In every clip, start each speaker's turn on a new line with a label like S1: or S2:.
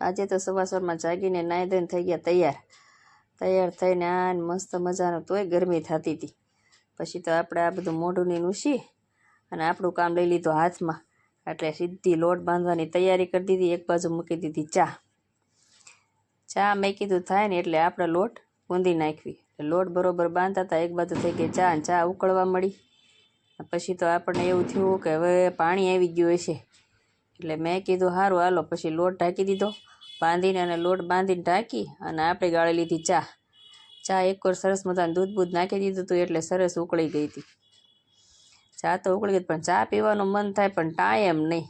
S1: આજે તો સવારમાં જાગીને નાહી ધોઈને થઈ ગયા તૈયાર થઈને આ મસ્ત મજાનું તોય ગરમી થતી હતી. પછી તો આપણે આ બધું મોઢુંની નૂસી અને આપણું કામ લઈ લીધું હાથમાં. એટલે સીધી લોટ બાંધવાની તૈયારી કરી દીધી. એક બાજુ મૂકી દીધી ચા મેં કીધું થાય ને એટલે આપણે લોટ ગૂંધી નાખવી. લોટ બરોબર બાંધતા હતા. એક બાજુ થઈ ગઈ ચા ઉકળવા મળી. પછી તો આપણને એવું થયું કે હવે પાણી આવી ગયું હશે. એટલે મેં કીધું સારું હાલો. પછી લોટ ઢાંકી દીધો બાંધીને, અને લોટ બાંધીને ઢાંકી અને આપણે ગાળી લીધી ચા એકવાર સરસ મજાનું દૂધ નાખી દીધું હતું એટલે સરસ ઉકળી ગઈ હતી. ચા તો ઉકળી ગઈ, પણ ચા પીવાનું મન થાય પણ ટાઈમ નહીં.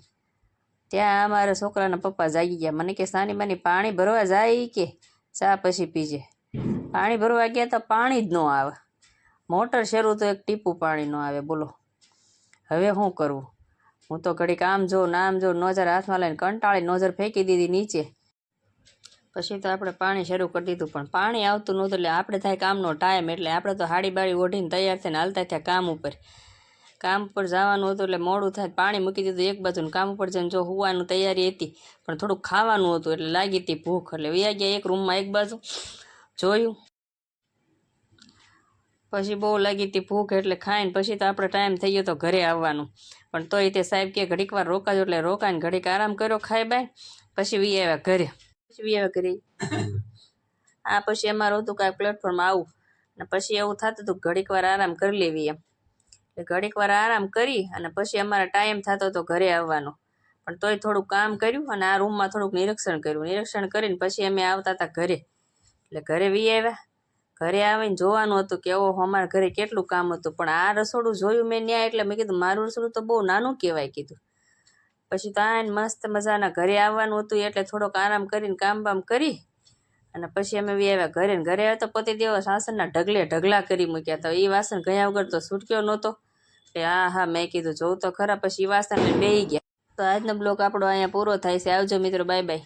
S1: ત્યાં અમારા છોકરાના પપ્પા જાગી ગયા. મને કે સાની માની પાણી ભરવા જાય કે ચા પછી પીજે. પાણી ભરવા ગયા તો પાણી જ ન આવે. મોટર શરૂ તો એક ટીપું પાણી ન આવે. બોલો હવે શું કરવું? હું તો ઘડીક આમ જોઉં નામ જોઉં, નોઝર હાથમાં લઈને કંટાળી નોઝર ફેંકી દીધી નીચે. પછી તો આપણે પાણી શરૂ કરી દીધું, પણ પાણી આવતું નહોતું. એટલે આપણે થાય કામનો ટાઈમ. એટલે આપણે તો હાડી બાડી ઓઢીને તૈયાર થઈને હાલતા થયા કામ ઉપર જવાનું હતું. એટલે મોડું થાય. પાણી મૂકી દીધું એક બાજુ. કામ ઉપર જઈને જો હોવાની તૈયારી હતી, પણ થોડુંક ખાવાનું હતું એટલે લાગી હતી ભૂખ. એટલે વયા ગયા એક રૂમમાં એક બાજુ જોયું. પછી બહુ લાગી હતી ભૂખ એટલે ખાઈને પછી તો આપણે ટાઈમ થઈ ગયો તો ઘરે આવવાનું. પણ તોય તે સાહેબ કે ઘડીક વાર રોકાજો, એટલે રોકાઈને ઘડીક આરામ કર્યો ખાઈ બાય. પછી વી આવ્યા ઘરે. આ પછી અમારું હતું કાંઈ પ્લેટફોર્મ આવું. અને પછી એવું થતું હતું ઘડીક વાર આરામ કરી લેવી એમ. એટલે ઘડીક વાર આરામ કરી અને પછી અમારા ટાઈમ થતો હતો ઘરે આવવાનો. પણ તોય થોડુંક કામ કર્યું અને આ રૂમમાં થોડુંક નિરીક્ષણ કર્યું. નિરીક્ષણ કરીને પછી અમે આવતા હતા ઘરે. એટલે ઘરે વી આવ્યા. ઘરે આવીને જોવાનું હતું કે ઓહો અમારા ઘરે કેટલું કામ હતું. પણ આ રસોડું જોયું મેં ન્યાય એટલે મેં કીધું મારું રસોડું તો બહુ નાનું કહેવાય કીધું. પછી તો આને મસ્ત મજાના ઘરે આવવાનું હતું એટલે થોડોક આરામ કરીને કામ બામ કરી અને પછી અમે વી આવ્યા ઘરે. ઘરે આવ્યા તો પતિ દેવ વાસણના ઢગલા કરી મૂક્યા હતા. એ વાસણ ગયા વગર તો છૂટક્યો નહોતો. એટલે હા મેં કીધું જોઉં તો ખરા. પછી એ વાસણ લઈને બેસી ગયા. તો આજનો બ્લોગ આપણો અહીંયા પૂરો થાય છે. આવજો મિત્રો, બાય બાય.